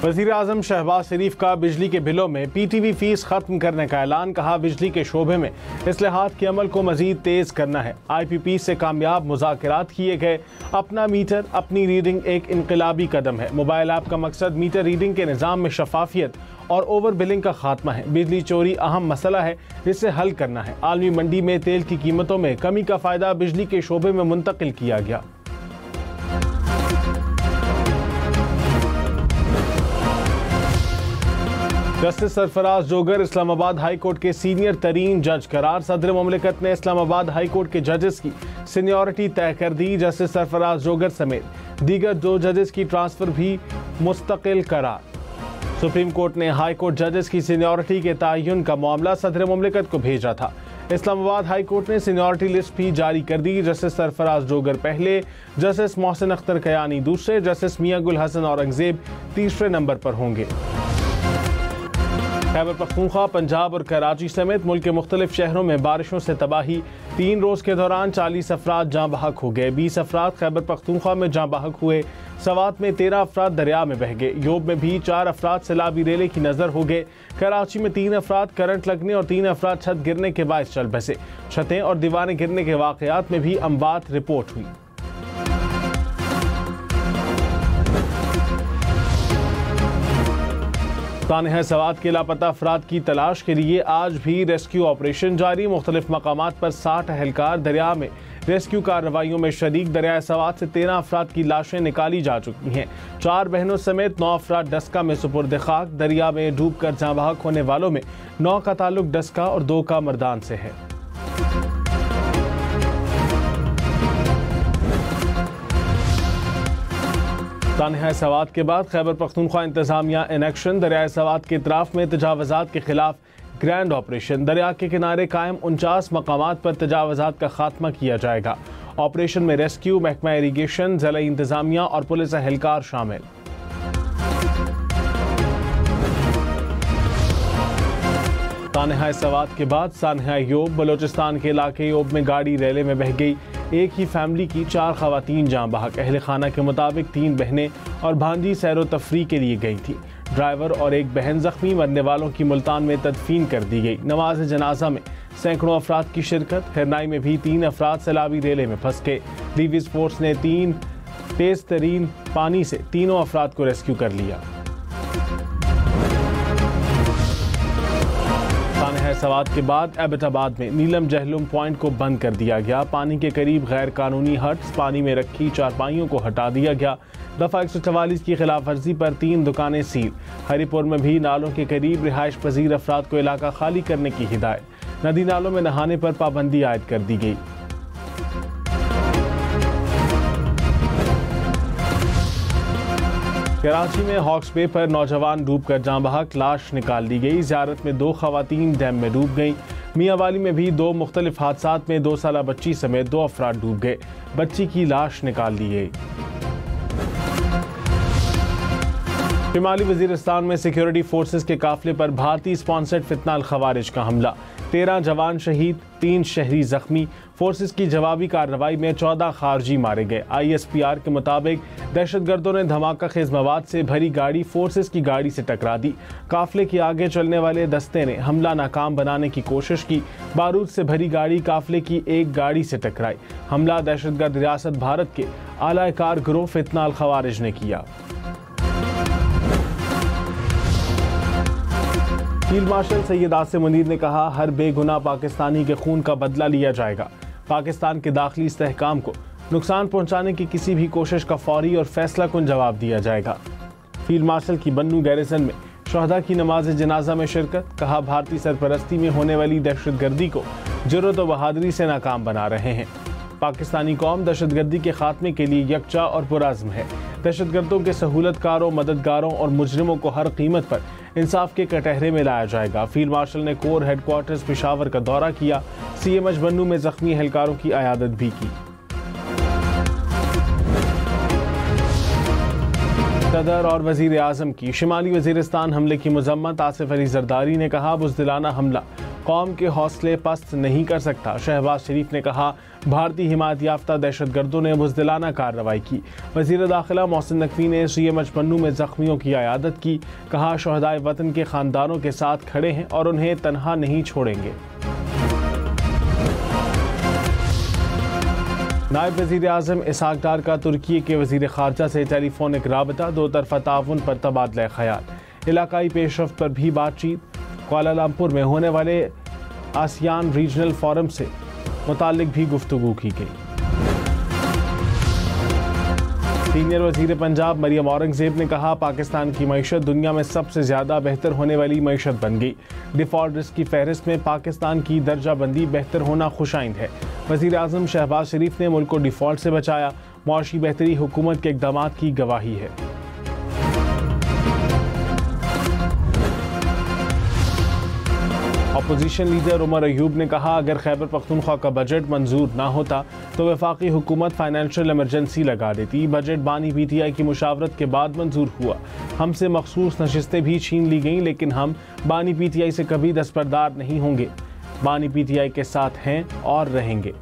वज़ीर आज़म शहबाज शरीफ का बिजली के बिलों में PTV फीस खत्म करने का ऐलान। कहा, बिजली के शोबे में इस्लाहात के अमल को मजीद तेज करना है। IPP से कामयाब मुज़ाकरात किए गए। अपना मीटर अपनी रीडिंग एक इनकलाबी कदम है। मोबाइल ऐप का मकसद मीटर रीडिंग के निज़ाम में शफाफियत और ओवर बिलिंग का खात्मा है। बिजली चोरी अहम मसला है जिसे हल करना है। आलमी मंडी में तेल की कीमतों में कमी का फ़ायदा बिजली के शोबे में मुंतकिल किया गया। जस्टिस सरफराज जोगर इस्लामाबाद हाई कोर्ट के सीनियर तरीन जज करार। सदर मुमलिकत ने इस्लामाबाद हाई कोर्ट के जजेस की सीनियरिटी तय कर दी। जस्टिस सरफराज जोगर समेत दीगर 2 जजेस की ट्रांसफर भी मुस्तकिल करार। सुप्रीम कोर्ट ने हाई कोर्ट जजेस की सीनियरिटी के तयन का मामला सदर मुमलिकत को भेजा था। इस्लामाबाद हाई कोर्ट ने सीनियरिटी लिस्ट भी जारी कर दी। जस्टिस सरफराज जोगर पहले, जस्टिस मोहसिन अख्तर कयानी दूसरे, जस्टिस मियां गुल हसन औरंगजेब तीसरे नंबर पर होंगे। खैबर पख्तूनख्वा, पंजाब और कराची समेत मुल्क के मुख्तलिफ शहरों में बारिशों से तबाही। 3 रोज़ के दौरान 40 अफराद जाँ बहक हो गए। 20 अफराद खैबर पख्तूनख्वा में जाँ बहक हुए। सवात में 13 अफराद दरिया में बह गए। योब में भी 4 अफराद सैलाबी रेले की नज़र हो गए। कराची में 3 अफराद करंट लगने और 3 अफराद छत गिरने के बायस चल बसे। छतें और दीवारें गिरने के वाक़यात में भी अम्बात रिपोर्ट हुई। तानहा सवात के लापता अफराद की तलाश के लिए आज भी रेस्क्यू ऑपरेशन जारी। मुख्तलिफ मकामात पर 60 अहलकार दरिया में रेस्क्यू कार्रवाइयों में शरीक। दरिया सवात से 13 अफराद की लाशें निकाली जा चुकी हैं। 4 बहनों समेत 9 अफराद डस्का में सुपुर्द खाक। दरिया में डूब कर जाँ बहक होने वालों में 9 का ताल्लुक डस्का और 2 का मर्दान से है। तानहा सवात के बाद खैबर पख्तूनख्वा इंतजामिया इन एक्शन। दरिया सवात के इतराफ में तजावज़ात के खिलाफ ग्रैंड ऑपरेशन। दरिया के किनारे कायम 49 मकामात पर तजावज़ात का खात्मा किया जाएगा। ऑपरेशन में रेस्क्यू, महकमा इरीगेशन, ज़िला इंतजामिया और पुलिस एहलकार शामिल। तानहा सवात के बाद सानहा योब। बलोचिस्तान के इलाके योब में गाड़ी रेले में बह गई। एक ही फैमिली की 4 खवातीन जाँ बहक। अहले खाना के मुताबिक 3 बहनें और भांजी सैरो तफरी के लिए गई थी। ड्राइवर और एक बहन जख्मी। मरने वालों की मुल्तान में तदफीन कर दी गई। नमाज जनाजा में सैकड़ों अफराद की शिरकत। हिरनाई में भी 3 अफराद सैलाबी रेले में फंस गए। लीविस फोर्स ने 3 तेज तरीन पानी से तीनों अफराद को रेस्क्यू कर लिया। सवात के बाद एबटाबाद में नीलम जहलुम पॉइंट को बंद कर दिया गया। पानी के करीब गैर कानूनी हट्स, पानी में रखी चारपाइयों को हटा दिया गया। दफा 144 की खिलाफ वर्जी पर 3 दुकानें सील। हरिपुर में भी नालों के करीब रिहाइश पजीर अफराद को इलाका खाली करने की हिदायत। नदी नालों में नहाने पर पाबंदी आयद कर दी गई। कराची में हॉक्स बे पर नौजवान डूबकर जाँ बहक, लाश निकाल दी गई। ज़ियारत में 2 खवातीन डैम में डूब गईं। मियांवाली में भी 2 मुख्तलिफ हादसात में 2 साला बच्ची समेत 2 अफराद डूब गए। बच्ची की लाश निकाल दी गई। शिमाली वजीरिस्तान में सिक्योरिटी फोर्सेस के काफिले पर भारतीय स्पॉन्सर्ड फितना अल खवारिज का हमला। 13 जवान शहीद, 3 शहरी जख्मी। फोर्सेस की जवाबी कार्रवाई में 14 खारजी मारे गए। ISPR के मुताबिक दहशतगर्दों ने धमाका खेज मवाद से भरी गाड़ी फोर्सेस की गाड़ी से टकरा दी। काफिले के आगे चलने वाले दस्ते ने हमला नाकाम बनाने की कोशिश की। बारूद से भरी गाड़ी काफिले की एक गाड़ी से टकराई। हमला दहशतगर्द रियासत भारत के आलाकार गिरोह फितना अल खवारिज ने किया। फील्ड मार्शल सैयद आसिम मुनीर ने कहा, हर बेगुनाह पाकिस्तानी के खून का बदला लिया जाएगा। पाकिस्तान के दाखिली इस्तेहकाम को नुकसान पहुंचाने की किसी भी कोशिश का फौरी और फैसला कुन जवाब दिया जाएगा। फील्ड मार्शल की बन्नू गैरिसन में शहदा की नमाज जनाजा में शिरकत। कहा, भारतीय सरपरस्ती में होने वाली दहशतगर्दी को जुर्रत और बहादुरी से नाकाम बना रहे हैं। पाकिस्तानी कौम दहशतगर्दी के खात्मे के लिए यकजा और पुरअज़्म है। दहशतगर्दों के सहूलतकारों, मददगारों और मुजरिमों को हर कीमत पर इंसाफ के कटहरे में लाया जाएगा। फील्ड मार्शल ने कोर हेडक्वार्टर्स पेशावर का दौरा किया। CMH बन्नू में जख्मी एहलकारों की अयादत भी की। सदर और वजीर आज़म की शिमाली वजीरिस्तान हमले की मजम्मत। आसिफ अली जरदारी ने कहा, बुज़दिलाना हमला कौम के हौसले पस्त नहीं कर सकता। शहबाज शरीफ ने कहा, भारतीय हिमायत याफ्ता दहशतगर्दों ने बुज़दिलाना कार्रवाई की। वज़ीर दाखिला मोहसिन नकवी ने सीएमएच पन्नू में जख्मियों की इयादत की। कहा, शहदाए वतन के खानदानों के साथ खड़े हैं और उन्हें तनहा नहीं छोड़ेंगे। नायब वज़ीर आज़म इसहाक डार का तुर्की के वज़ीर ख़ारजा से टेलीफोनिक राबता, दो तरफ़ा ताउन पर तबादला ख़याल। इलाकाई पेशरफ्त पर भी बातचीत। कुआलालंपुर में होने वाले आसियान रीजनल फोरम से मुतालिक भी गुफ्तगू की गई। सीनियर वज़ीर पंजाब मरियम औरंगज़ेब ने कहा, पाकिस्तान की मईशत दुनिया में सबसे ज़्यादा बेहतर होने वाली मईशत बन गई। डिफ़ॉल्ट रिस्क की फहरिस्त में पाकिस्तान की दर्जा बंदी बेहतर होना खुशाइंद है। वज़ीर आज़म शहबाज शरीफ ने मुल्क को डिफ़ॉल्ट से बचाया। मुआशी बेहतरी हुकूमत के इक़दामात की गवाही है। अपोजिशन लीडर उमर अयूब ने कहा, अगर खैबर पख्तूनख्वा का बजट मंजूर ना होता तो वफाकी हुकूमत फाइनेंशियल इमरजेंसी लगा देती। बजट बानी पीटीआई की मुशावरत के बाद मंजूर हुआ। हमसे मखसूस नशिस्तें भी छीन ली गईं, लेकिन हम बानी पीटीआई से कभी दस्तबरदार नहीं होंगे। बानी पीटीआई के साथ हैं और रहेंगे।